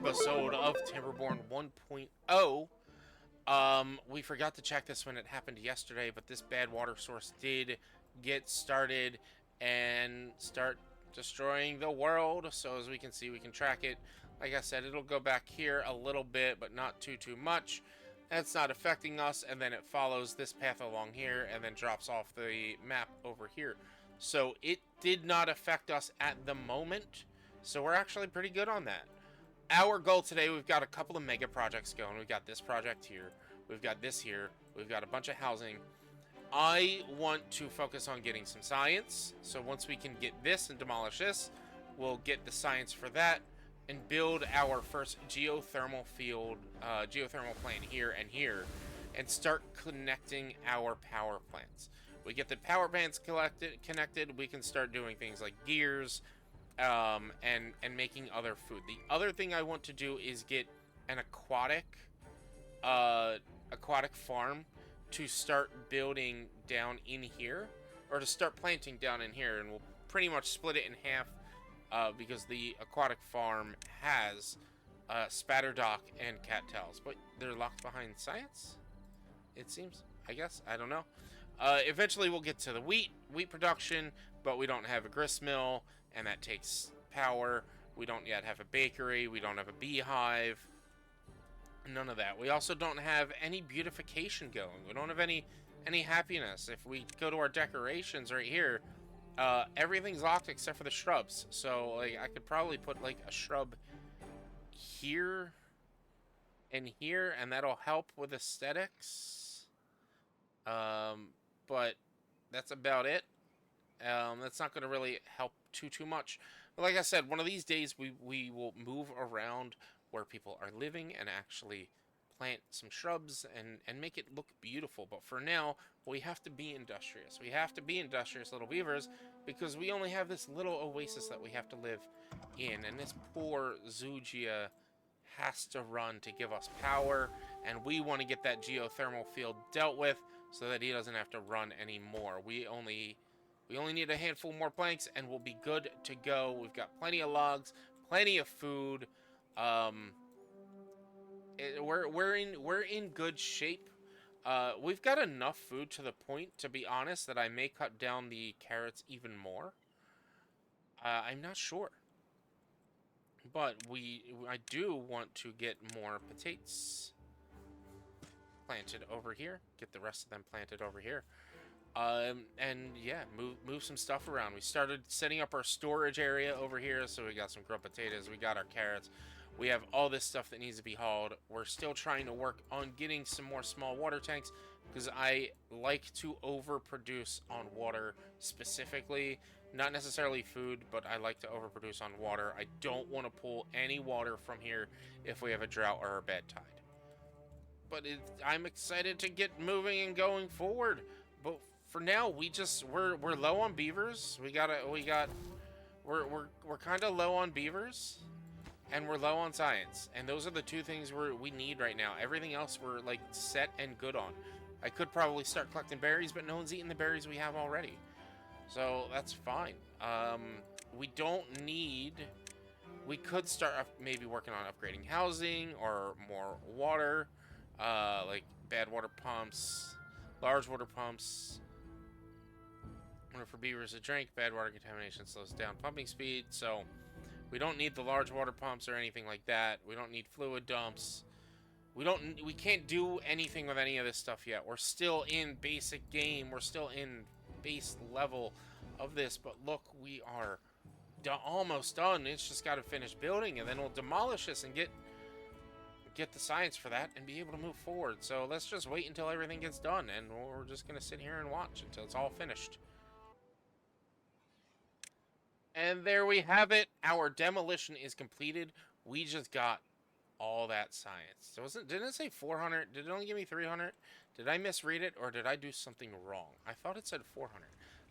episode of Timberborn 1.0. We forgot to check this when it happened yesterday, but this bad water source did get started and start destroying the world. So as we can see, we can track it. Like I said, it'll go back here a little bit, but not too much. That's not affecting us, and then it follows this path along here and then drops off the map over here. So it did not affect us at the moment. So we're actually pretty good on that. Our goal today, we've got a couple of mega projects going. We've got this project here. We've got this here. We've got a bunch of housing. I want to focus on getting some science. So once we can get this and demolish this, we'll get the science for that and build our first geothermal field, geothermal plant here and here, and start connecting our power plants. We get the power plants connected, we can start doing things like gears, and making other food. The other thing I want to do is get an aquatic farm to start building down in here, or to start planting down in here, and we'll pretty much split it in half, because the aquatic farm has spatter dock and cattails, but they're locked behind science, it seems. I guess, I don't know. Eventually we'll get to the wheat production, but we don't have a grist mill, and that takes power. We don't yet have a bakery. We don't have a beehive. None of that. We also don't have any beautification going. We don't have any happiness. If we go to our decorations right here, everything's locked except for the shrubs. So like, I could probably put like a shrub here and here, and that'll help with aesthetics. But that's about it. That's not going to really help too much. But like I said, one of these days we will move around where people are living and actually plant some shrubs and make it look beautiful. But for now, we have to be industrious. We have to be industrious little beavers, because we only have this little oasis that we have to live in. And this poor Zugia has to run to give us power, and we want to get that geothermal field dealt with so that he doesn't have to run anymore. We only need a handful more planks and we'll be good to go. We've got plenty of logs, plenty of food. We're in good shape. We've got enough food to the point, to be honest, that I may cut down the carrots even more. I'm not sure. But I do want to get more potatoes planted over here. Get the rest of them planted over here. And yeah, move some stuff around. We started setting up our storage area over here, so we got some grilled potatoes, we got our carrots, we have all this stuff that needs to be hauled. We're still trying to work on getting some more small water tanks, because I like to overproduce on water specifically. Not necessarily food, but I like to overproduce on water. I don't want to pull any water from here if we have a drought or a bad tide. But I'm excited to get moving and going forward. But for now, we're low on beavers. We're kind of low on beavers, and we're low on science. And those are the two things we need right now. Everything else we're like set and good on. I could probably start collecting berries, but no one's eating the berries we have already. So that's fine. We could start maybe working on upgrading housing or more water, like bad water pumps, large water pumps. For beavers to drink, bad water contamination slows down pumping speed, so we don't need the large water pumps or anything like that. We don't need fluid dumps. We can't do anything with any of this stuff yet. We're still in basic game. We're still in base level of this, but look, we are almost done. It's just got to finish building, and then we'll demolish this and get the science for that and be able to move forward. So let's just wait until everything gets done, and we're just going to sit here and watch until it's all finished. And there we have it. Our demolition is completed. We just got all that science. So didn't it say 400? Did it only give me 300? Did I misread it, or did I do something wrong? I thought it said 400.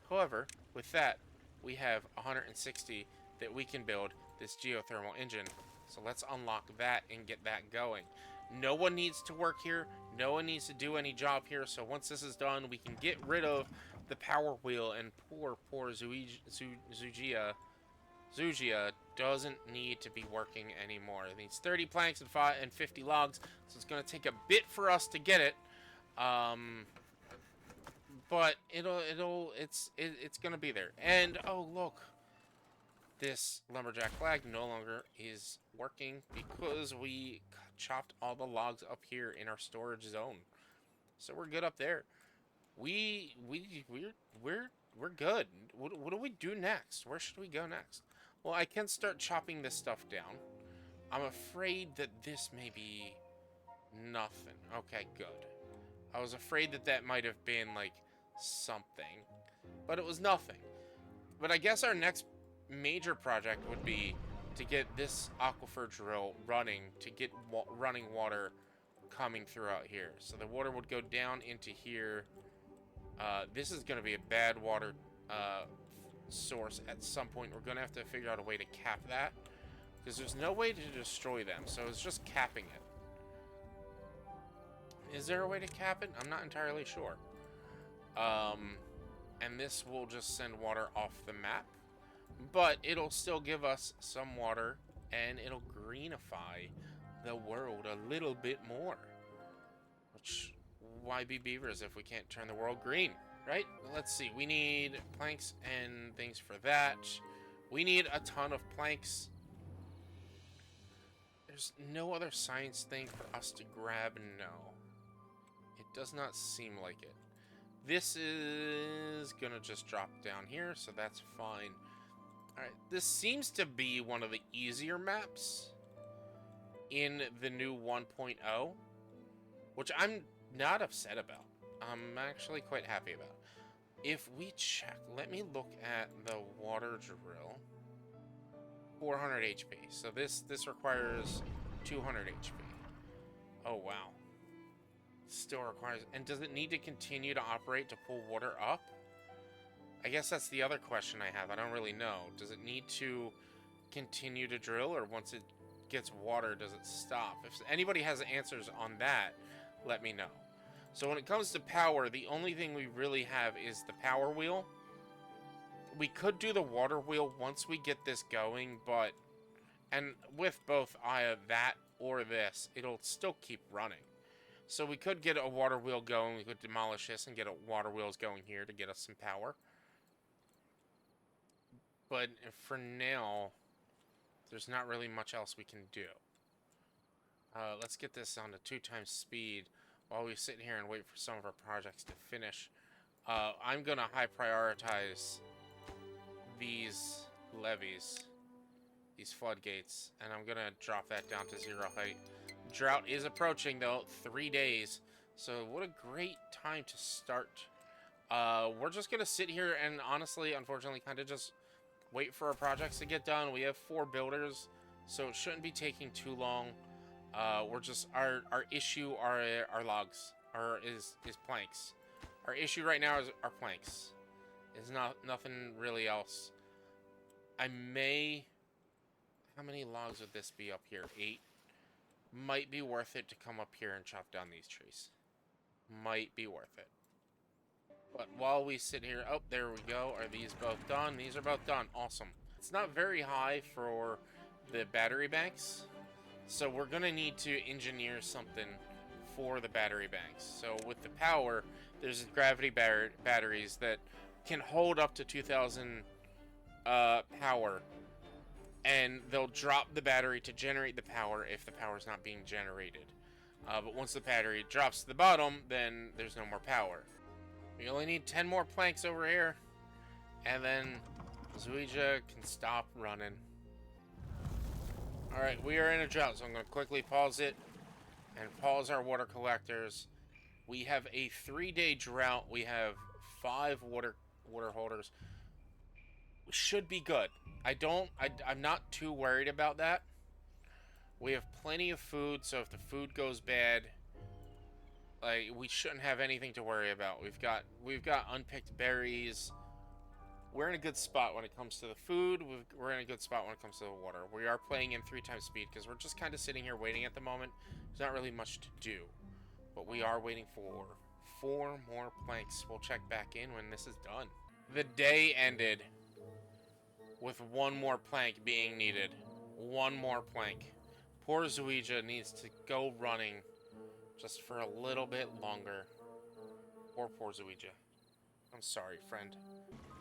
However, with that, we have 160 that we can build this geothermal engine. So let's unlock that and get that going. No one needs to work here. No one needs to do any job here. So once this is done, we can get rid of the power wheel, and poor Zugia doesn't need to be working anymore. It needs 30 planks and 50 logs, so it's going to take a bit for us to get it. But it's going to be there. And oh look, this lumberjack flag no longer is working because we chopped all the logs up here in our storage zone. So we're good up there. We're good. What do we do next? Where should we go next? Well, I can start chopping this stuff down. I'm afraid that this may be nothing. Okay, good. I was afraid that that might have been like something, but it was nothing. But I guess our next major project would be to get this aquifer drill running, to get running water coming throughout here. So the water would go down into here. This is going to be a bad water source at some point. We're going to have to figure out a way to cap that, because there's no way to destroy them, so it's just capping it. Is there a way to cap it? I'm not entirely sure. And this will just send water off the map, but it'll still give us some water, and it'll greenify the world a little bit more. Which, why be beavers if we can't turn the world green, right? Let's see, we need planks and things for that. We need a ton of planks. There's no other science thing for us to grab, no. It does not seem like it. This is gonna just drop down here, so that's fine. Alright, this seems to be one of the easier maps in the new 1.0, which I'm not upset about. I'm actually quite happy about. If we check, let me look at the water drill. 400 HP. So this requires 200 HP. Oh wow. Still requires, and does it need to continue to operate to pull water up? I guess that's the other question I have. I don't really know. Does it need to continue to drill, or once it gets water, does it stop? If anybody has answers on that, let me know. So when it comes to power, the only thing we really have is the power wheel. We could do the water wheel once we get this going, but, and with both that or this, it'll still keep running. So we could get a water wheel going, we could demolish this and get a water wheels going here to get us some power. But for now, there's not really much else we can do. Let's get this on to 2 times speed while we sit here and wait for some of our projects to finish. I'm going to high prioritize these levees, these floodgates, and I'm going to drop that down to 0 height. Drought is approaching, though, 3 days. So what a great time to start. We're just going to sit here and honestly, unfortunately, kind of just wait for our projects to get done. We have 4 builders, so it shouldn't be taking too long. We're just, our issue are our logs, is planks. Our issue right now is our planks. It's nothing really else. I may, how many logs would this be up here? 8. Might be worth it to come up here and chop down these trees. Might be worth it. But while we sit here, oh, there we go. Are these both done? These are both done. Awesome. It's not very high for the battery banks, so we're going to need to engineer something for the battery banks. So with the power, there's gravity batteries that can hold up to 2,000 power, and they'll drop the battery to generate the power if the power is not being generated. But once the battery drops to the bottom, then there's no more power. We only need 10 more planks over here, and then Zuija can stop running. Alright, we are in a drought, so I'm going to quickly pause it and pause our water collectors. We have a 3-day drought. We have 5 water holders. We should be good. I'm not too worried about that. We have plenty of food, so if the food goes bad, like, we shouldn't have anything to worry about. We've got unpicked berries. We're in a good spot when it comes to the food. We're in a good spot when it comes to the water. We are playing in 3 times speed because we're just kind of sitting here waiting at the moment. There's not really much to do, but we are waiting for 4 more planks. We'll check back in when this is done. The day ended. with one more plank being needed. One more plank. Poor Zuija needs to go running just for a little bit longer. Poor Zuija. I'm sorry, friend.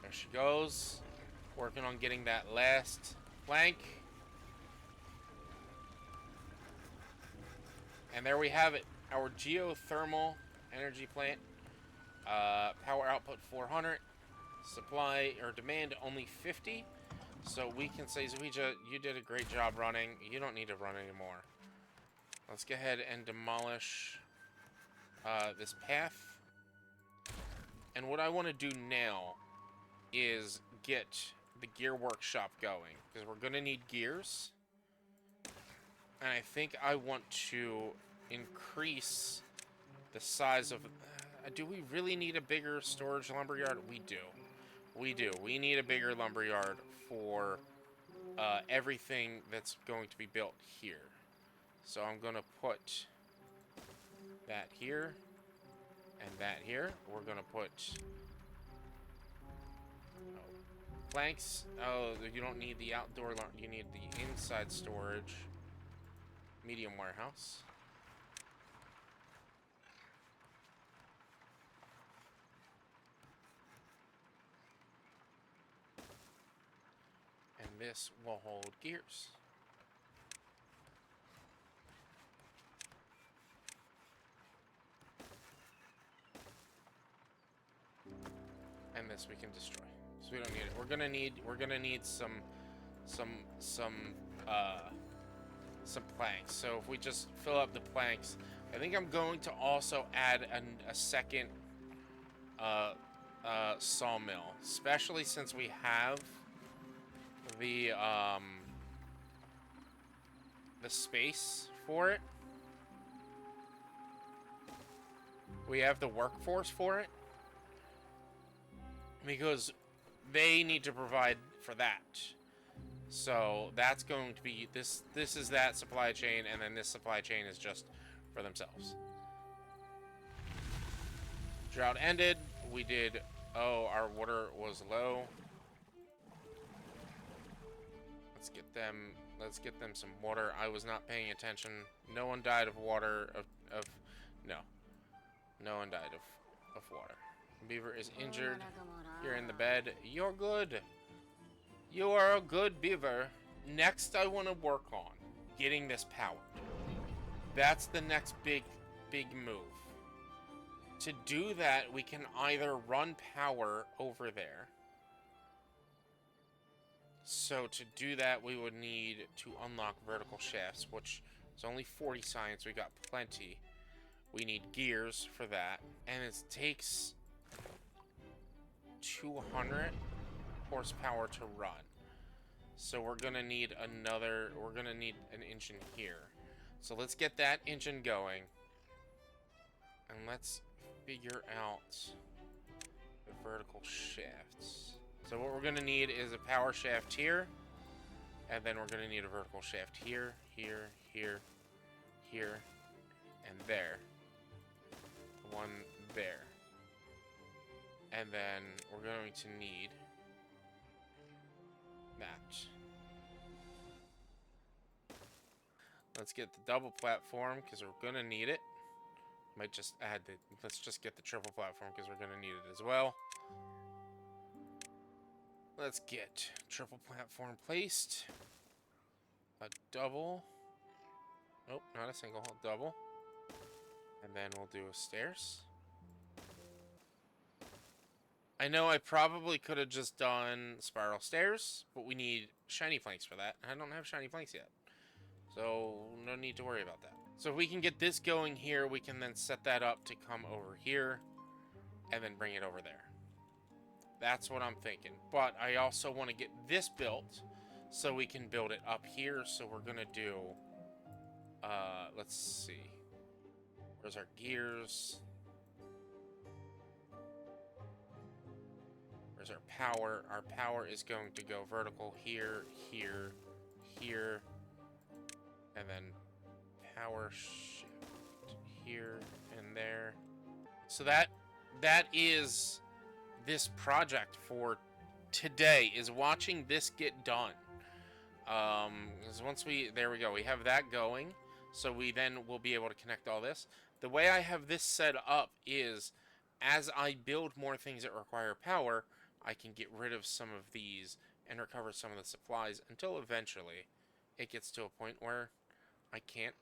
There she goes. Working on getting that last plank. And there we have it. Our geothermal energy plant. Power output 400. Supply or demand only 50. So we can say, Zuija, you did a great job running. You don't need to run anymore. Let's go ahead and demolish this path. And what I want to do now is get the gear workshop going, because we're going to need gears. And I think I want to increase the size of... do we really need a bigger storage lumberyard? We do. We do. We need a bigger lumberyard for everything that's going to be built here. So I'm going to put that here and that here. We're going to put planks. Oh, you don't need the outdoor, you need the inside storage. Medium warehouse. And this will hold gears. And this we can destroy. So we don't need it. We're gonna need some planks. So if we just fill up the planks, I think I'm going to also add a second sawmill, especially since we have the space for it. We have the workforce for it, because they need to provide for that. So that's going to be this is that supply chain, and then this supply chain is just for themselves. Drought ended. We did, oh, our water was low. Let's get them some water. I was not paying attention. No one died of water no one died of water. Beaver is injured. You're in the bed. You're good. You are a good beaver. Next, I want to work on getting this powered. That's the next big move. To do that, we can either run power over there. So to do that, we would need to unlock vertical shafts, which is only 40 science. We got plenty. We need gears for that. And it takes 200 horsepower to run. So we're gonna need an engine here. So let's get that engine going. And let's figure out the vertical shafts. So what we're gonna need is a power shaft here. And then we're gonna need a vertical shaft here, here, here, here, and there. One there. And then we're going to need that. Let's get the double platform, because we're gonna need it. Might just add the, let's just get the triple platform, because we're gonna need it as well. Let's get triple platform placed. A double. Nope, not a single, a double. And then we'll do stairs. I know I probably could have just done spiral stairs, but we need shiny planks for that. I don't have shiny planks yet. So no need to worry about that. So if we can get this going here, we can then set that up to come over here and then bring it over there. That's what I'm thinking. But I also want to get this built so we can build it up here. So we're going to do, let's see. Where's our gears? Where's our power? Our power is going to go vertical here, here, here, and then power shift here and there. So that is this project for today is watching this get done. Because once there we go, we have that going, so we then will be able to connect all this. The way I have this set up is, as I build more things that require power, I can get rid of some of these and recover some of the supplies until eventually it gets to a point where I can't.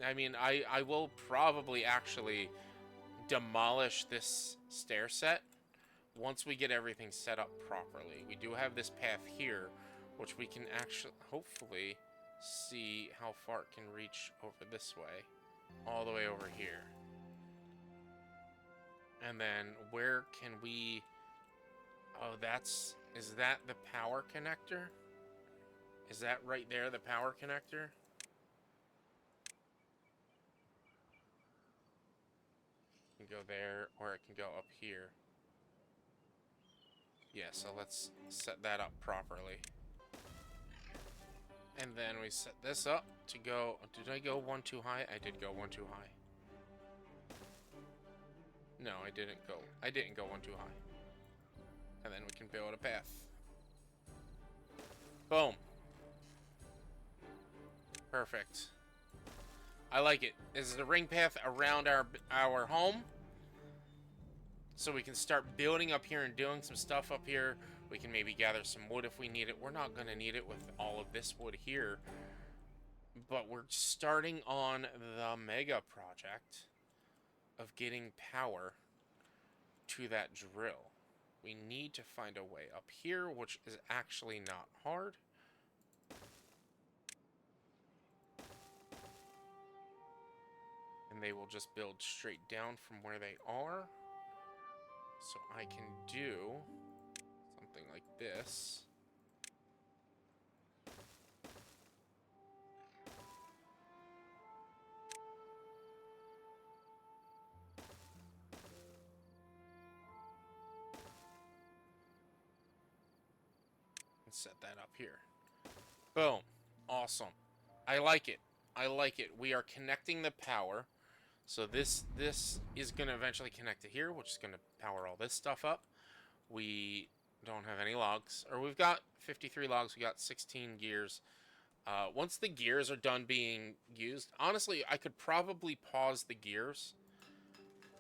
I mean, I will probably actually demolish this stair set once we get everything set up properly. We do have this path here, which we can actually, hopefully, see how far it can reach over this way. All the way over here. And then, where can we... Oh, is that the power connector? Is that right there, the power connector? It can go there, or it can go up here. Yeah, so let's set that up properly. And then we set this up to go... Did I go one too high? I did go one too high. No, I didn't go one too high. And then we can build a path. Boom. Perfect. I like it. This is the ring path around our home. So we can start building up here and doing some stuff up here. We can maybe gather some wood if we need it. We're not going to need it with all of this wood here. But we're starting on the mega project of getting power to that drill. We need to find a way up here, which is actually not hard. And they will just build straight down from where they are. So I can do something like this. And set that up here. Boom. Awesome. I like it. I like it. We are connecting the power. So this is going to eventually connect to here, which is going to power all this stuff up. We don't have any logs. Or we've got 53 logs. We got 16 gears. Once the gears are done being used, honestly, I could probably pause the gears.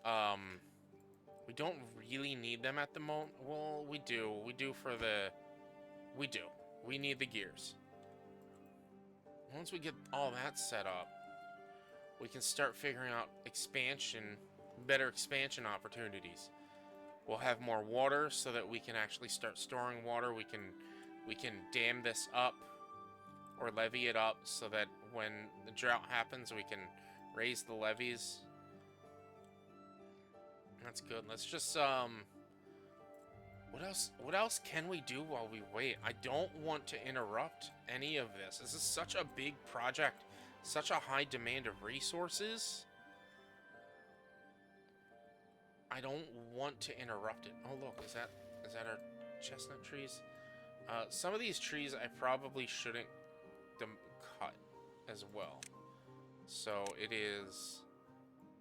We don't really need them at the moment. Well, we do. We do for the... We do. We need the gears. Once we get all that set up, we can start figuring out better expansion opportunities. We'll have more water so that we can actually start storing water. We can dam this up or levee it up so that when the drought happens, we can raise the levees. That's good. Let's just what else can we do while we wait? I don't want to interrupt any of this. This is such a big project, such a high demand of resources. I don't want to interrupt it. Oh look, is that our chestnut trees? Some of these trees I probably shouldn't cut as well. So it is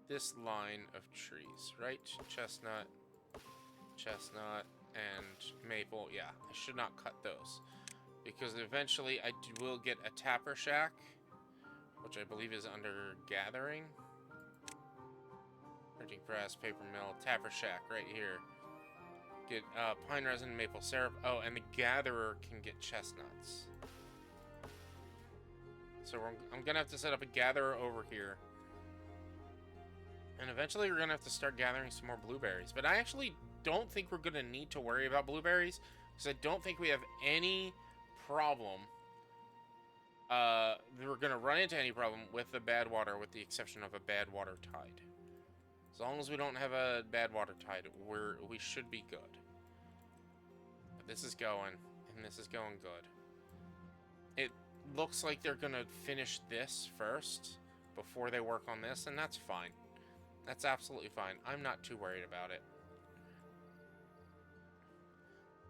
this line of trees, right? Chestnut, and maple. Yeah, I should not cut those, because eventually I will get a tapper shack, which I believe is under gathering. Printing press, paper mill, tapper shack right here. Get pine resin, maple syrup. Oh, and the gatherer can get chestnuts. So I'm gonna have to set up a gatherer over here. And eventually we're gonna have to start gathering some more blueberries. But I actually don't think we're gonna need to worry about blueberries, because I don't think we have any problem. We're gonna run into any problem with the bad water, with the exception of a bad water tide. As long as we don't have a bad water tide, we should be good. But this is going, and this is going good. It looks like they're gonna finish this first before they work on this, and that's fine. That's absolutely fine. I'm not too worried about it.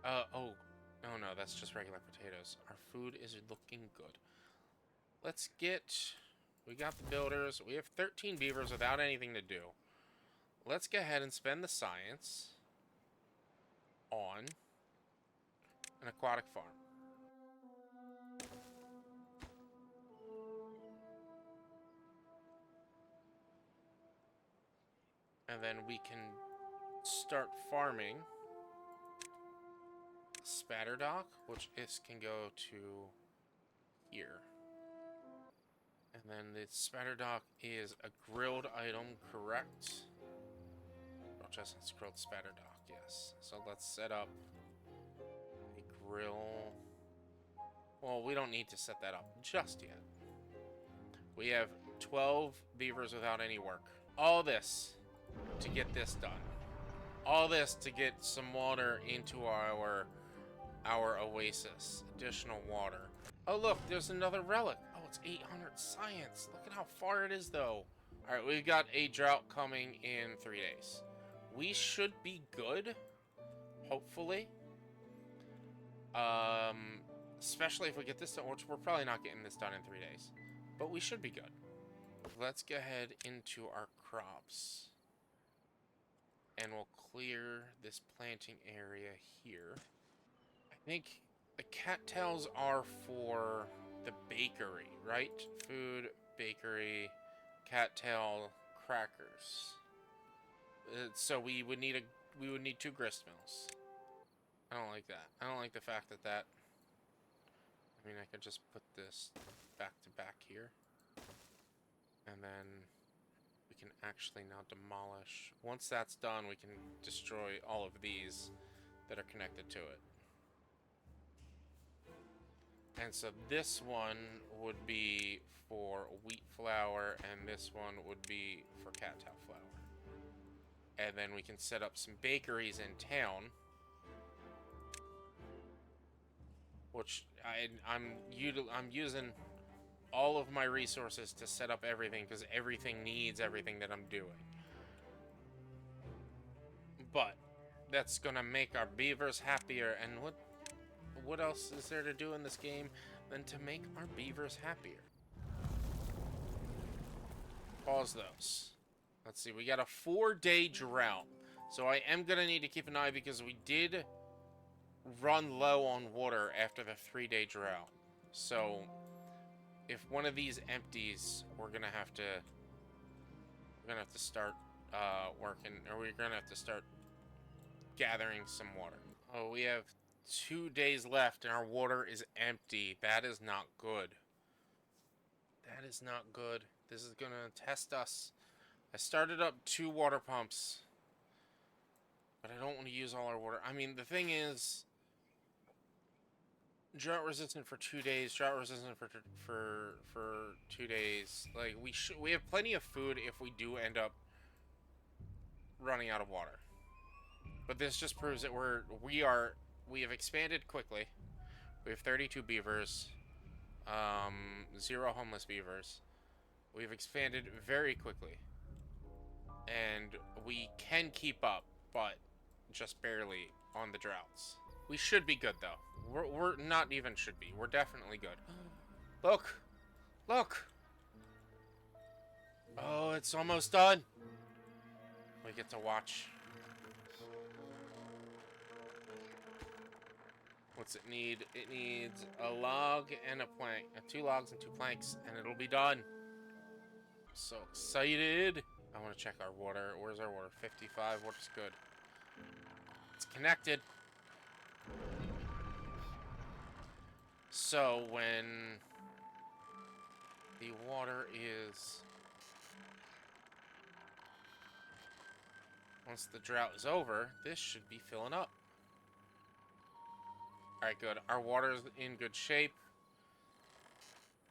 Oh no, that's just regular potatoes. Our food is looking good. Let's get... We got the builders. We have 13 beavers without anything to do. Let's go ahead and spend the science on an aquatic farm. And then we can start farming Spatterdock, which is can go to here. And then the Spatterdock is a grilled item, correct? Oh, just it's grilled Spatterdock, yes. So let's set up a grill. Well, we don't need to set that up just yet. We have 12 beavers without any work. All this to get this done. All this to get some water into our oasis. Additional water. Oh, look, there's another relic. Oh, it's 800 science. Look at how far it is, though. All right, we've got a drought coming in 3 days. We should be good, hopefully. Especially if we get this done, which we're probably not getting this done in 3 days. But we should be good. Let's go ahead into our crops. And we'll clear this planting area here. I think the cattails are for the bakery, right? Food, bakery, cattail, crackers. So we would need 2 grist mills. I don't like that. I don't like the fact that I mean, I could just put this back to back here. And then we can actually now demolish. Once that's done, we can destroy all of these that are connected to it. And so this one would be for wheat flour, and this one would be for cattail flour. And then we can set up some bakeries in town. Which I'm using all of my resources to set up everything, because everything needs everything that I'm doing. But that's gonna make our beavers happier, and what else is there to do in this game than to make our beavers happier? Pause those. Let's see, we got a 4-day drought. So I am gonna need to keep an eye, because we did run low on water after the 3-day drought. So if one of these empties, we're gonna have to start working, or we're gonna have to start gathering some water. Oh, we have 2 days left and our water is empty. That is not good. That is not good. This is gonna test us. I started up 2 water pumps, but I don't want to use all our water. I mean, the thing is, drought resistant for 2 days, drought resistant for 2 days. Like, we have plenty of food if we do end up running out of water. But this just proves that we have expanded quickly. We have 32 beavers, 0 homeless beavers. We've expanded very quickly, and we can keep up, but just barely on the droughts. We should be good, though. We're not even should be. We're definitely good. Look! Look! Oh, it's almost done! We get to watch. What's it need? It needs a log and a plank. 2 logs and 2 planks, and it'll be done. So excited! I want to check our water. Where's our water? 55. Water's good. It's connected. So when the water is... Once the drought is over, this should be filling up. Alright, good. Our water is in good shape.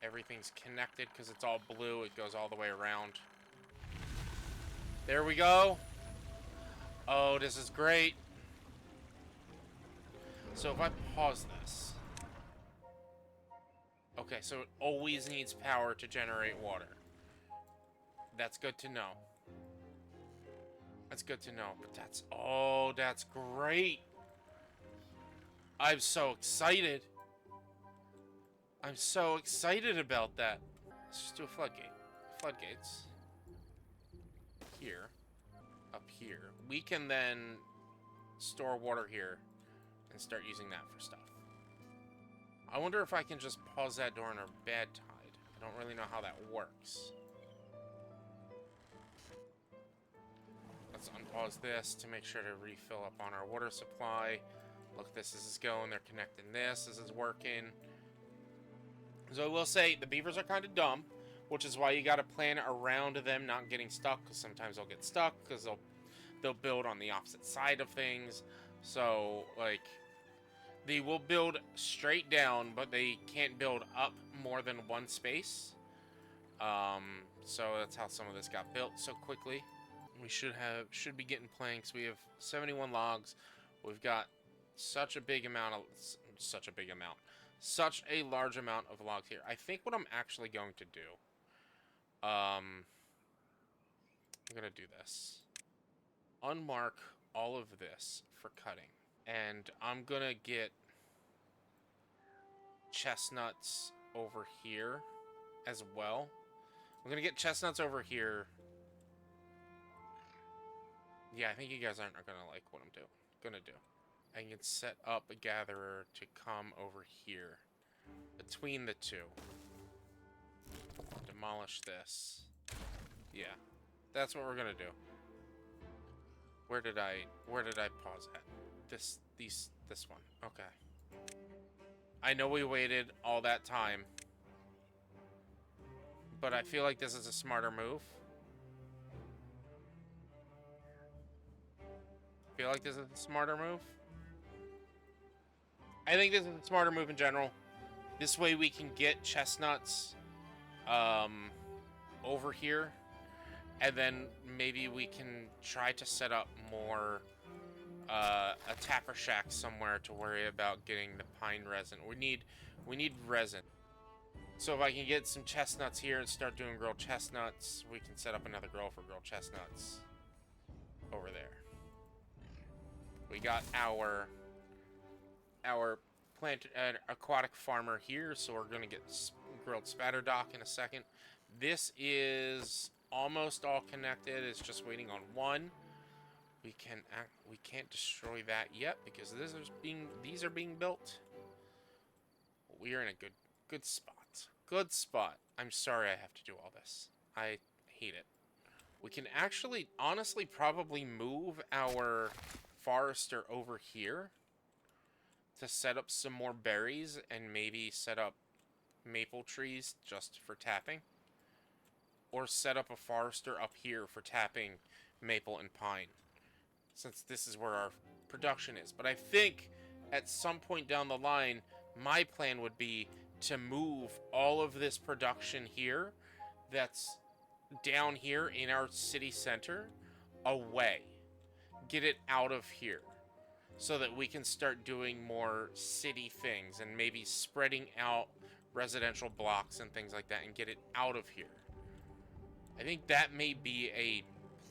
Everything's connected because it's all blue. It goes all the way around. There we go. Oh, this is great. So if I pause this... Okay, so it always needs power to generate water. That's good to know. That's good to know, but that's... Oh, that's great! I'm so excited! I'm so excited about that! Let's just do a floodgate. Floodgates. Here. Up here. We can then store water here and start using that for stuff. I wonder if I can just pause that during our bad tide. I don't really know how that works. Let's unpause this to make sure to refill up on our water supply. Look, this is going. They're connecting this. This is working. So I will say the beavers are kind of dumb, which is why you got to plan around them not getting stuck, because sometimes they'll get stuck because they'll build on the opposite side of things. So like they will build straight down, but they can't build up more than one space. So that's how some of this got built so quickly. We should be getting planks. We have 71 logs. We've got such a large amount of logs here. I think what I'm actually going to do, I'm gonna do this. Unmark all of this for cutting, and I'm gonna get chestnuts over here as well. I'm gonna get chestnuts over here. Yeah, I think you guys aren't gonna like what I'm gonna do. I can set up a gatherer to come over here between the two. Demolish this. Yeah, that's what we're gonna do. Where did I pause at? This one. Okay. I know we waited all that time, but I feel like this is a smarter move. I think this is a smarter move in general. This way we can get chestnuts over here, and then maybe we can try to set up more a tapper shack somewhere to worry about getting the pine resin. We need resin. So if I can get some chestnuts here and start doing grilled chestnuts, we can set up another grill for grilled chestnuts over there. We got our plant aquatic farmer here, so we're gonna get grilled spatterdock in a second. This is almost all connected. It's just waiting on one. We can't destroy that yet because these are being built. We are in a good spot. Good spot. I'm sorry I have to do all this. I hate it. We can actually, honestly, probably move our forester over here to set up some more berries and maybe set up maple trees just for tapping. Or set up a forester up here for tapping maple and pine, since this is where our production is. But I think at some point down the line, my plan would be to move all of this production here that's down here in our city center away. Get it out of here so that we can start doing more city things and maybe spreading out residential blocks and things like that and get it out of here. I think that may be a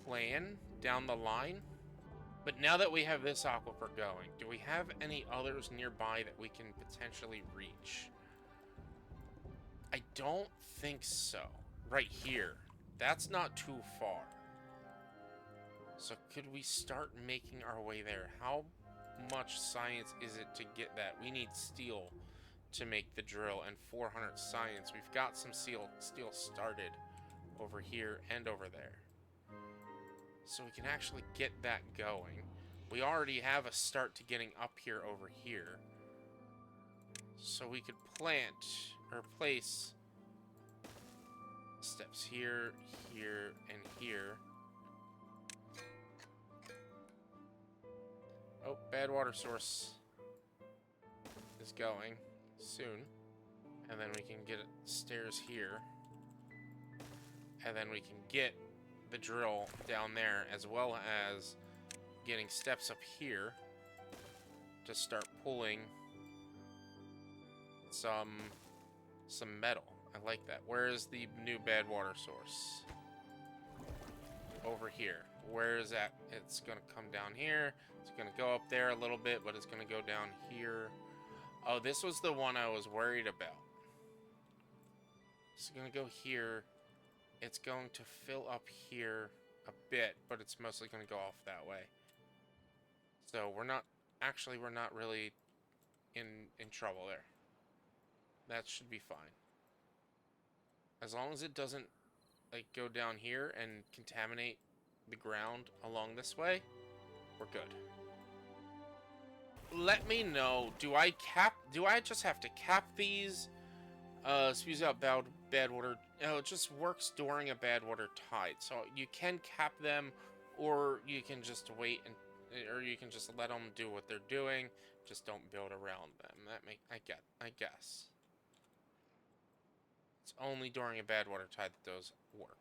plan down the line. But now that we have this aquifer going, do we have any others nearby that we can potentially reach? I don't think so. Right here. That's not too far. So could we start making our way there? How much science is it to get that? We need steel to make the drill and 400 science. We've got some steel started over here and over there. So we can actually get that going. We already have a start to getting up here over here. So we could plant or place steps here, here, and here. Oh, bad water source is going soon. And then we can get stairs here. And then we can get the drill down there, as well as getting steps up here to start pulling some metal. I like that. Where is the new bad water source? Over here. Where is that? It's gonna come down here. It's gonna go up there a little bit, but it's gonna go down here. Oh, this was the one I was worried about. It's gonna go here. It's going to fill up here a bit, but it's mostly going to go off that way. So we're not really in trouble there. That should be fine. As long as it doesn't, like, go down here and contaminate the ground along this way, we're good. Let me know, do I just have to cap these? Spews out bad water. It just works during a bad water tide. So you can cap them, or you can just wait or you can just let them do what they're doing. Just don't build around them. I guess. It's only during a bad water tide that those work.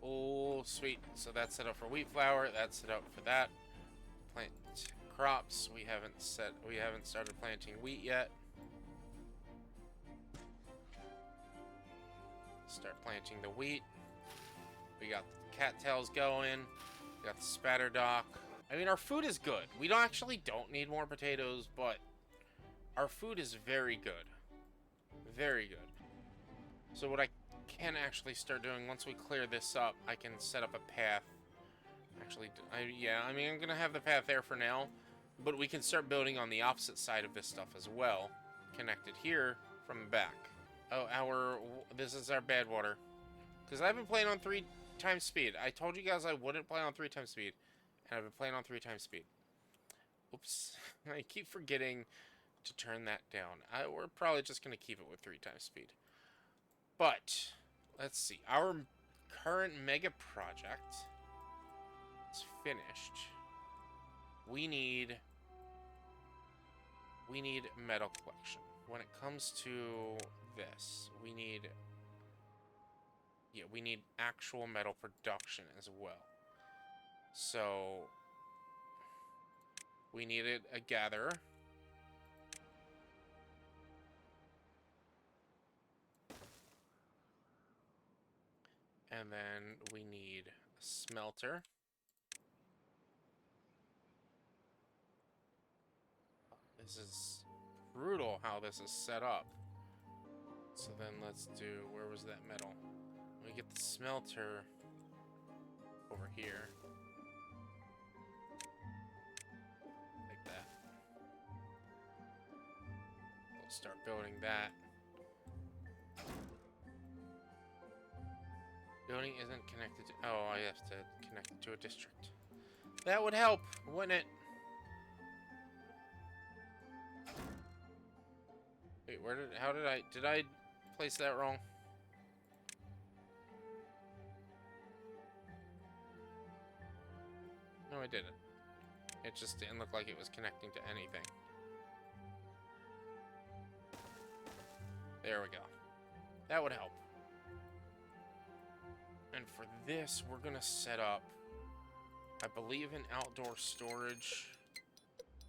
Oh, sweet. So that's set up for wheat flour. That's set up for that. Plant crops. We haven't started planting wheat yet. Start planting the wheat. We got the cattails going. We got the spatter dock. I mean, our food is good. We don't need more potatoes, but our food is very good. Very good. So what I can actually start doing, once we clear this up, I can set up a path. Actually, I mean, I'm going to have the path there for now, but we can start building on the opposite side of this stuff as well, connected here from the back. Oh, this is our bad water. Because I've been playing on 3 times speed. I told you guys I wouldn't play on 3 times speed, and I've been playing on 3 times speed. Oops. I keep forgetting to turn that down. We're probably just going to keep it with 3 times speed. But, let's see. Our current mega project is finished. We need metal collection. When it comes to this, we need actual metal production as well. So we needed a gatherer. And then we need a smelter. This is brutal how this is set up. So then let's do, where was that metal? We get the smelter over here. Like that. We'll start building that. Building isn't connected to, oh, I have to connect it to a district. That would help, wouldn't it? Wait, did I place that wrong? No, I didn't. It just didn't look like it was connecting to anything. There we go. That would help. And for this, we're gonna set up, I believe, an outdoor storage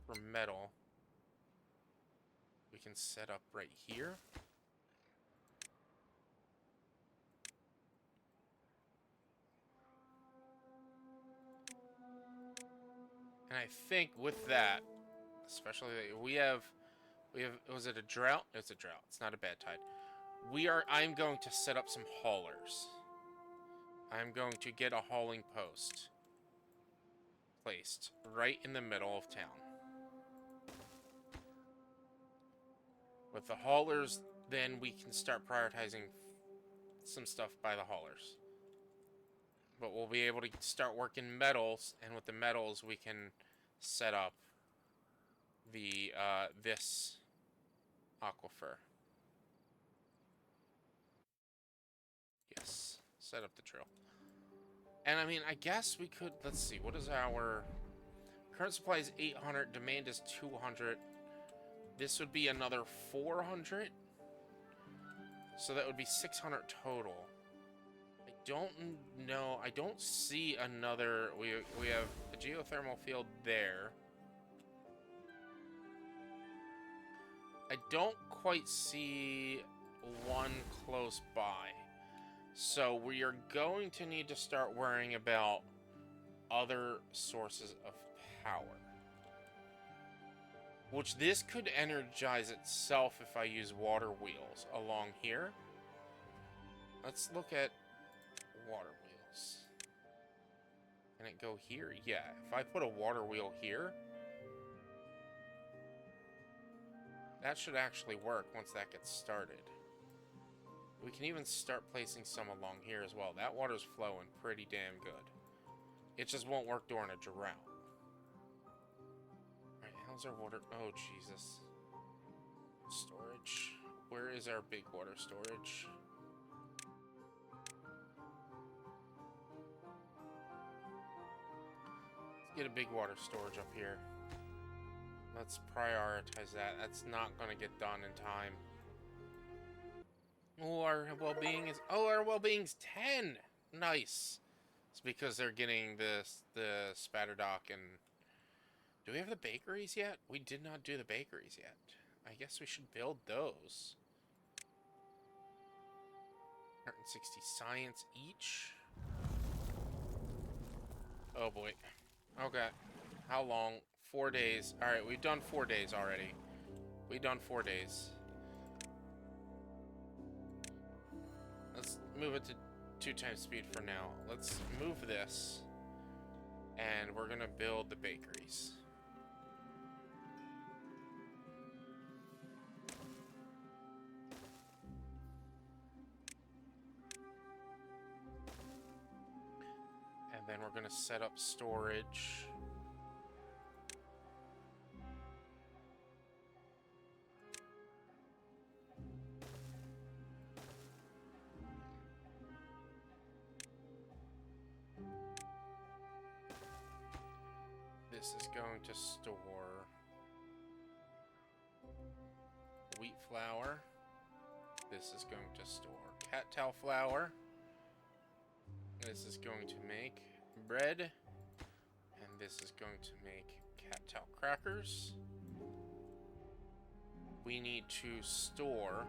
for metal. We can set up right here. And I think with that, especially we have, was it a drought? It's a drought. It's not a bad tide. I'm going to set up some haulers. I'm going to get a hauling post placed right in the middle of town. With the haulers, then we can start prioritizing some stuff by the haulers. But we'll be able to start working metals, and with the metals we can set up the this aquifer. Yes, set up the trail. And I mean, I guess we could, let's see, what is our current supply is 800, demand is 200. This would be another 400. So that would be 600 total. I don't know, I don't see another, we have a geothermal field there. I don't quite see one close by. So we are going to need to start worrying about other sources of power. Which this could energize itself if I use water wheels along here. Let's look at water wheels. Can it go here? Yeah, if I put a water wheel here, that should actually work once that gets started. We can even start placing some along here as well. That water's flowing pretty damn good. It just won't work during a drought. Alright, how's our water? Oh, Jesus. Storage. Where is our big water storage? Let's get a big water storage up here. Let's prioritize that. That's not going to get done in time. Oh, our well-being is... Oh, our well-being's 10! Nice. It's because they're getting the Spatterdock and... Do we have the bakeries yet? We did not do the bakeries yet. I guess we should build those. 160 science each. Oh boy. Okay. How long? 4 days. Alright, we've done 4 days already. We've done 4 days. Let's move it to 2 times speed for now. Let's move this. And we're gonna build the bakeries. And then we're gonna set up storage. This is going to store wheat flour. This is going to store cattail flour. This is going to make bread. And this is going to make cattail crackers. We need to store...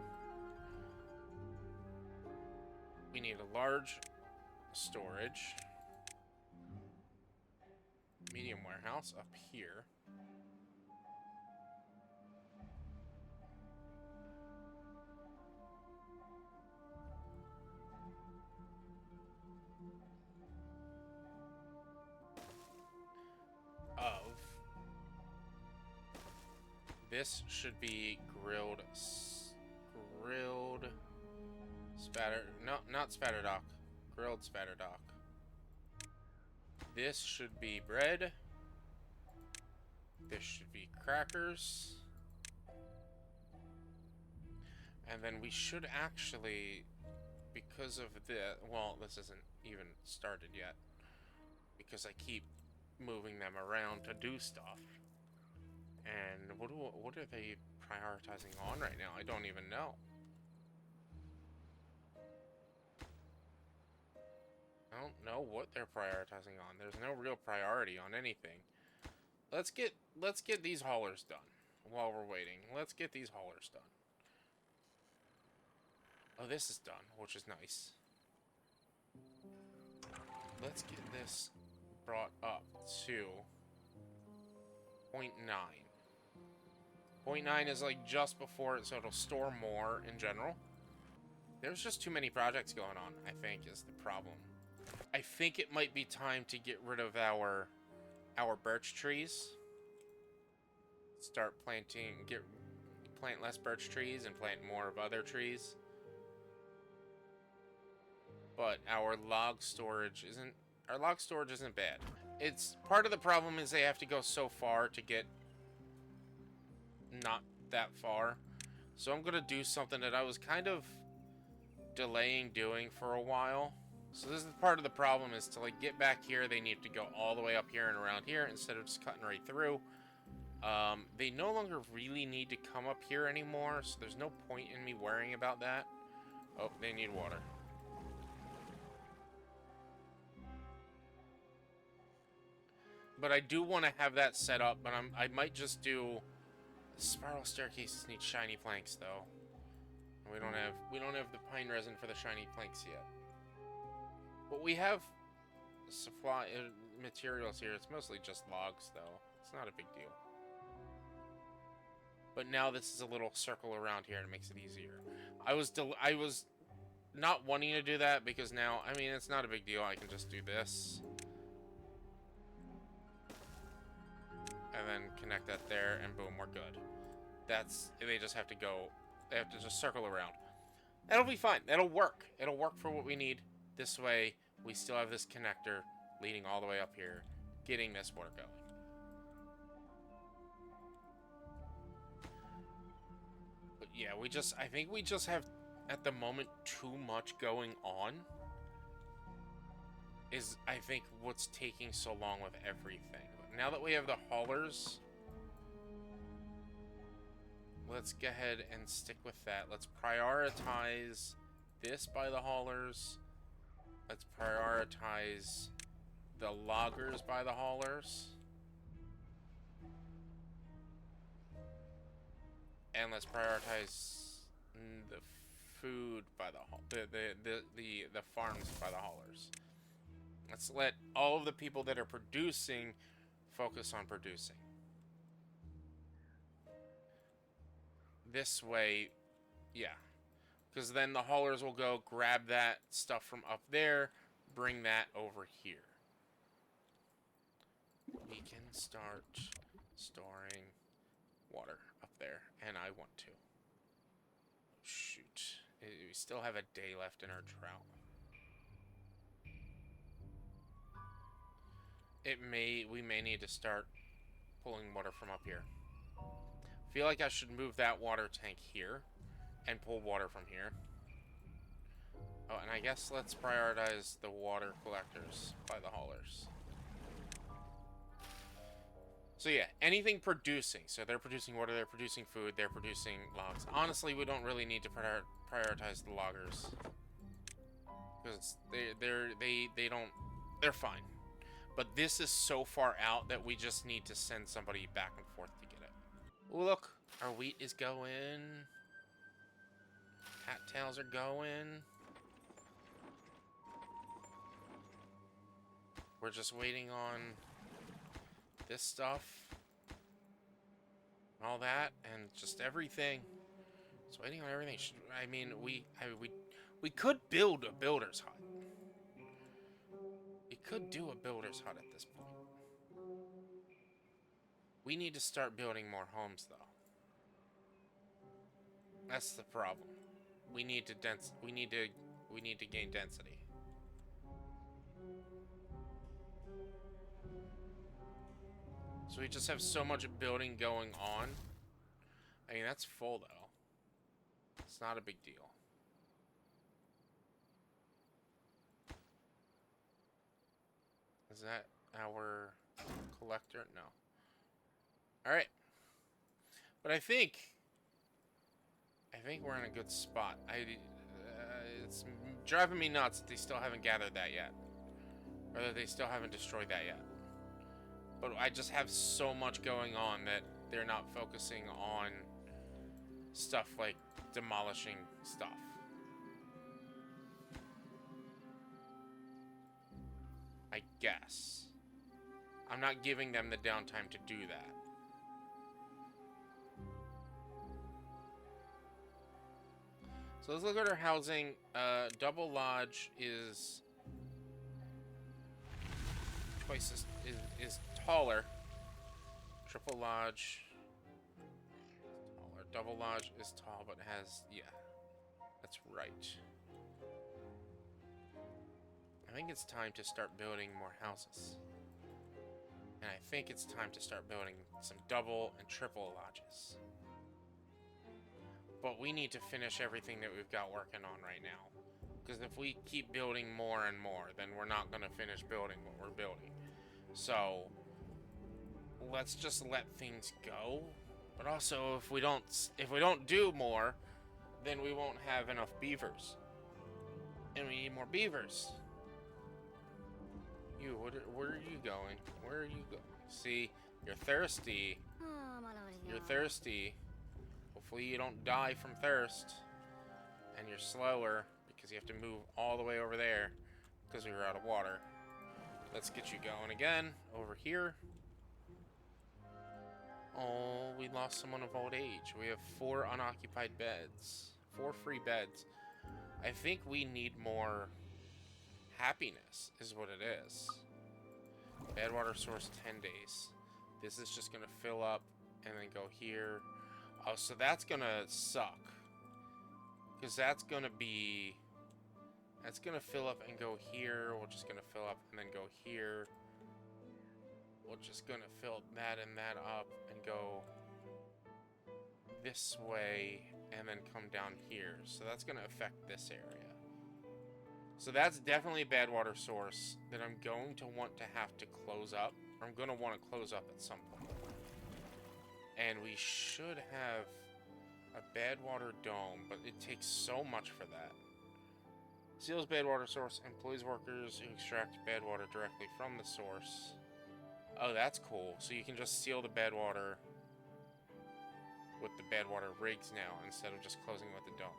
We need a large storage. Medium warehouse up here. This should be grilled spatter. No, not Spatterdock. Grilled Spatterdock. This should be bread. This should be crackers. And then we should actually, because of the, well, this isn't even started yet, because I keep moving them around to do stuff. And what are they prioritizing on right now? I don't even know. I don't know what they're prioritizing on. There's no real priority on anything. Let's get these haulers done while we're waiting. Let's get these haulers done. Oh, this is done, which is nice. Let's get this brought up to 0.9. 0.9 is like just before it, so it'll store more in general. There's just too many projects going on, I think, is the problem. I think it might be time to get rid of our birch trees. Start planting, plant less birch trees and plant more of other trees. But our log storage isn't bad. It's part of the problem is they have to go so far to get not that far. So I'm gonna do something that I was kind of delaying doing for a while. So this is part of the problem is to like get back here, they need to go all the way up here and around here instead of just cutting right through. They no longer really need to come up here anymore, so there's no point in me worrying about that. Oh, they need water. But I do want to have that set up, but I might just do... Spiral staircases need shiny planks though. We don't have the pine resin for the shiny planks yet. But we have supply materials here. It's mostly just logs though. It's not a big deal. But now this is a little circle around here and it makes it easier. I was not wanting to do that because now, I mean, it's not a big deal. I can just do this. And then connect that there, and boom, we're good. They just have to go, they have to just circle around. That'll be fine. That'll work. It'll work for what we need. This way, we still have this connector leading all the way up here, getting this water going. But yeah, I think we just have, at the moment, too much going on. Is, I think, what's taking so long with everything. But now that we have the haulers, let's go ahead and stick with that. Let's prioritize this by the haulers. Let's prioritize the loggers by the haulers. And let's prioritize the food by the farms by the haulers. Let's let all of the people that are producing focus on producing. This way, yeah. Because then the haulers will go grab that stuff from up there, bring that over here. We can start storing water up there, and I want to. Shoot. We still have a day left in our drought. We may need to start pulling water from up here. I feel like I should move that water tank here and pull water from here. Oh, and I guess let's prioritize the water collectors by the haulers. So yeah, anything producing. So they're producing water, they're producing food, they're producing logs. Honestly, we don't really need to prioritize the loggers. Because they're fine. But this is so far out that we just need to send somebody back and forth to get it. Ooh, look, our wheat is going. Cattails are going. We're just waiting on this stuff. All that, and just everything. Just waiting on everything. I mean, we could build a builder's hut. We could do a builder's hut at this point. We need to start building more homes, though. That's the problem. We need to gain density. So we just have so much building going on. I mean, that's full, though. It's not a big deal. Is that our collector? No. Alright. But I think we're in a good spot. It's driving me nuts that they still haven't gathered that yet. Or that they still haven't destroyed that yet. But I just have so much going on that they're not focusing on stuff like demolishing stuff. I guess. I'm not giving them the downtime to do that. So let's look at our housing. Double lodge is twice is taller. Triple lodge taller. Double lodge is tall, but has, yeah, that's right. I think it's time to start building more houses. And I think it's time to start building some double and triple lodges. But we need to finish everything that we've got working on right now. Because if we keep building more and more, then we're not going to finish building what we're building. So, let's just let things go. But also, if we don't do more, then we won't have enough beavers. And we need more beavers. You, where are you going? Where are you going? See, you're thirsty. You're thirsty. Hopefully you don't die from thirst. And you're slower because you have to move all the way over there because we were out of water. Let's get you going again over here. Oh, we lost someone of old age. We have 4 unoccupied beds. 4 free beds. I think we need more happiness is what it is. Bad water source 10 days. This is just gonna fill up and then go here. Oh, so that's gonna suck. Because that's going to be... That's going to fill up and go here. We're just going to fill up and then go here. We're just going to fill that and that up and go this way and then come down here. So that's going to affect this area. So that's definitely a bad water source that I'm going to want to have to close up. I'm going to want to close up at some point. And we should have a bad water dome, but it takes so much for that. Seals bad water source, employs workers who extract bad water directly from the source. Oh, that's cool. So you can just seal the bad water with the bad water rigs now, instead of just closing with the dome.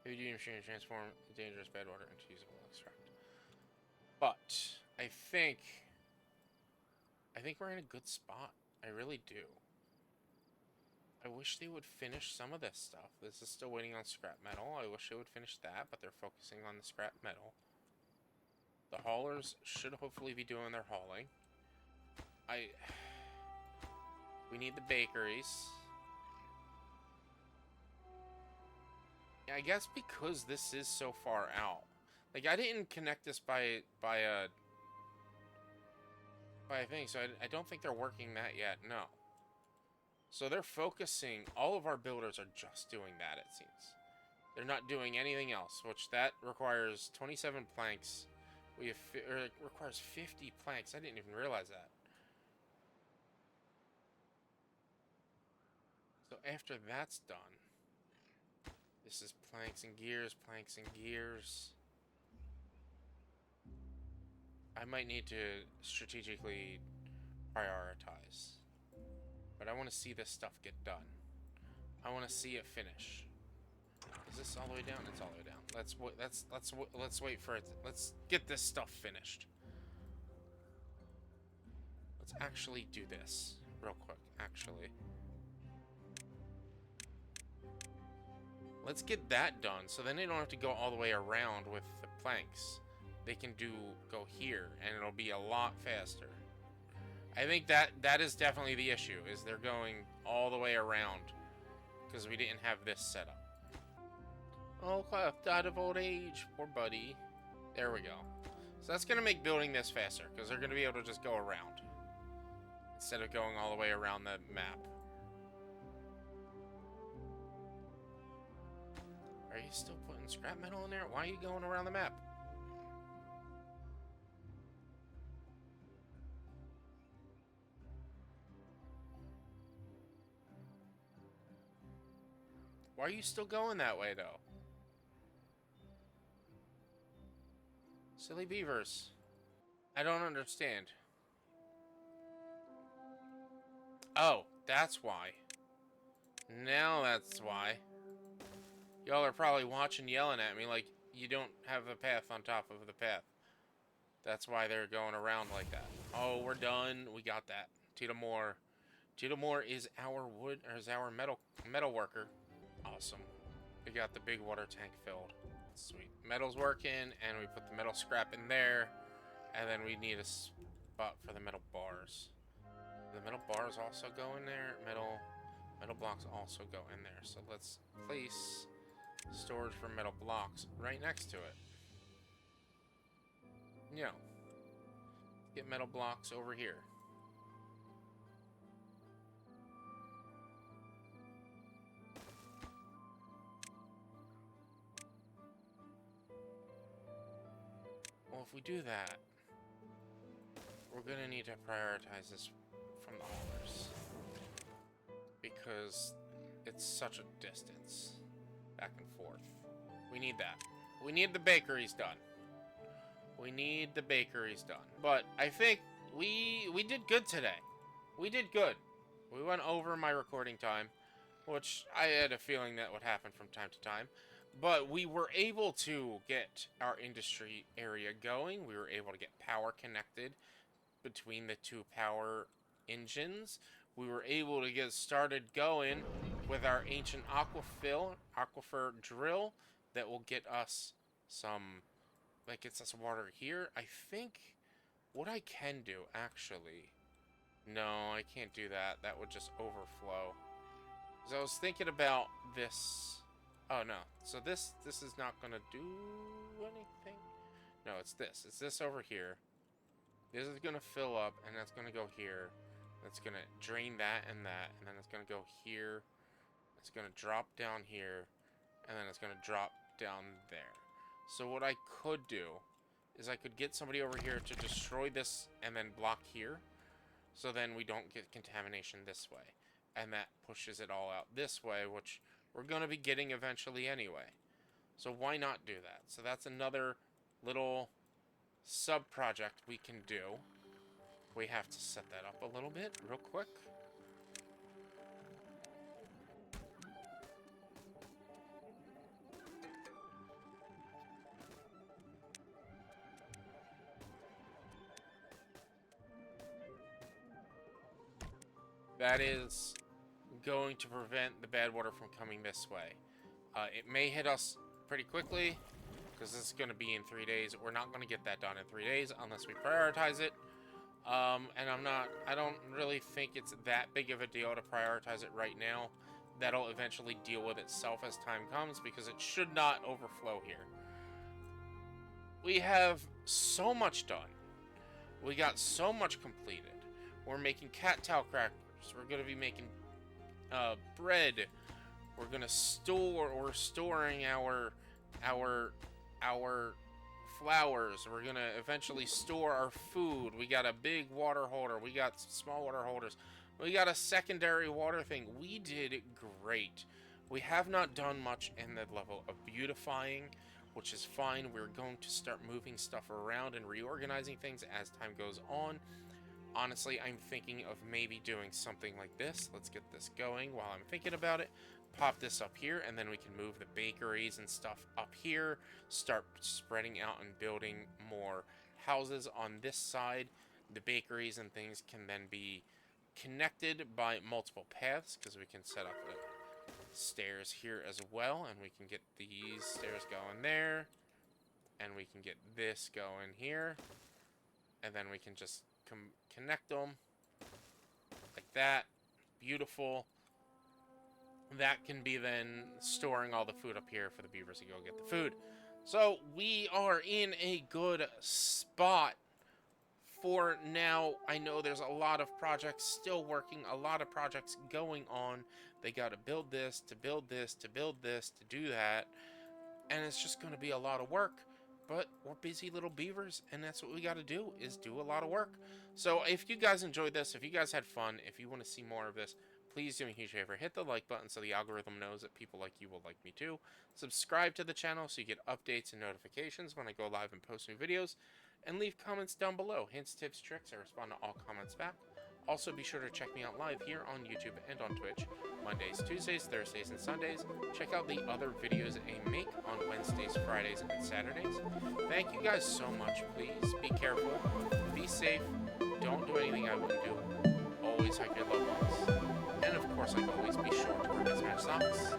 Heavy-duty machine transform dangerous bad water into usable extract. But I think we're in a good spot. I really do. I wish they would finish some of this stuff. This is still waiting on scrap metal. I wish they would finish that, but they're focusing on the scrap metal. The haulers should hopefully be doing their hauling. We need the bakeries. I guess because this is so far out. Like, I didn't connect this by a thing, so I don't think they're working that yet, no. So they're focusing, all of our builders are just doing that, it seems. They're not doing anything else, which that requires 27 planks. It requires 50 planks. I didn't even realize that. So after that's done, this is planks and gears, planks and gears. I might need to strategically prioritize. But I want to see this stuff get done. I want to see it finish. Is this all the way down? It's all the way down. Let's wait for it. Let's get this stuff finished. Let's actually do this real quick, actually. Let's get that done, so then they don't have to go all the way around with the planks. They can go here, and it'll be a lot faster. I think that is definitely the issue, is they're going all the way around, because we didn't have this set up. Oh, Clef died of old age. Poor buddy. There we go. So that's going to make building this faster, because they're going to be able to just go around, instead of going all the way around the map. Are you still putting scrap metal in there? Why are you going around the map? Why are you still going that way, though? Silly beavers. I don't understand. Oh, that's why. Now that's why. Y'all are probably watching, yelling at me like you don't have a path on top of the path. That's why they're going around like that. Oh, we're done. We got that. Tita Moore. Tita Moore is our wood, or is our metal worker. Awesome. We got the big water tank filled. Sweet. Metal's working, and we put the metal scrap in there, and then we need a spot for the metal bars. The metal bars also go in there. Metal blocks also go in there. So let's place storage for metal blocks right next to it. Yeah. Get metal blocks over here. Well, if we do that, we're gonna need to prioritize this from the haulers, because it's such a distance back and forth. We need that. We need the bakeries done. We need the bakeries done. But I think we did good today. We did good. We went over my recording time, which I had a feeling that would happen from time to time. But we were able to get our industry area going. We were able to get power connected between the two power engines. We were able to get started going with our ancient aquifer drill that will get us some, that gets us water here. I think what I can do, actually, No, I can't do that. That would just overflow. So I was thinking about this. Oh, no. So this is not going to do anything. No, it's this. It's this over here. This is going to fill up, and that's going to go here. That's going to drain that, and then it's going to go here. It's going to drop down here, and then it's going to drop down there. So what I could do is I could get somebody over here to destroy this and then block here. So then we don't get contamination this way. And that pushes it all out this way, which we're going to be getting eventually anyway. So why not do that? So that's another little sub-project we can do. We have to set that up a little bit real quick. That is going to prevent the bad water from coming this way. It may hit us pretty quickly, because this is going to be in 3 days. We're not going to get that done in 3 days unless we prioritize it. And I don't really think it's that big of a deal to prioritize it right now. That'll eventually deal with itself as time comes, because it should not overflow here. We have so much done. We got so much completed. We're making cat-tail crackers. We're going to be making bread. We're going to we're storing our flowers. We're going to eventually store our food. We got a big water holder. We got some small water holders. We got a secondary water thing. We did great. We have not done much in the level of beautifying, which is fine. We're going to start moving stuff around and reorganizing things as time goes on. Honestly, I'm thinking of maybe doing something like this. Let's get this going while I'm thinking about it. Pop this up here, and then we can move the bakeries and stuff up here. Start spreading out and building more houses on this side. The bakeries and things can then be connected by multiple paths, because we can set up stairs here as well, and we can get these stairs going there, and we can get this going here, and then we can just connect them like that. Beautiful. That can be then storing all the food up here for the beavers to go get the food. So we are in a good spot for now. I know there's a lot of projects still working, a lot of projects going on. They got to build this, to build this, to build this, to do that, and it's just going to be a lot of work. But we're busy little beavers, and that's what we got to do, is do a lot of work. So if you guys enjoyed this, if you guys had fun, if you want to see more of this, please do me a huge favor. Hit the like button so the algorithm knows that people like you will like me too. Subscribe to the channel so you get updates and notifications when I go live and post new videos. And leave comments down below. Hints, tips, tricks. I respond to all comments back. Also, be sure to check me out live here on YouTube and on Twitch, Mondays, Tuesdays, Thursdays, and Sundays. Check out the other videos I make on Wednesdays, Fridays, and Saturdays. Thank you guys so much. Please be careful, be safe, don't do anything I wouldn't do. Always hug your loved ones. And of course, like always, be sure to wear mismatched socks.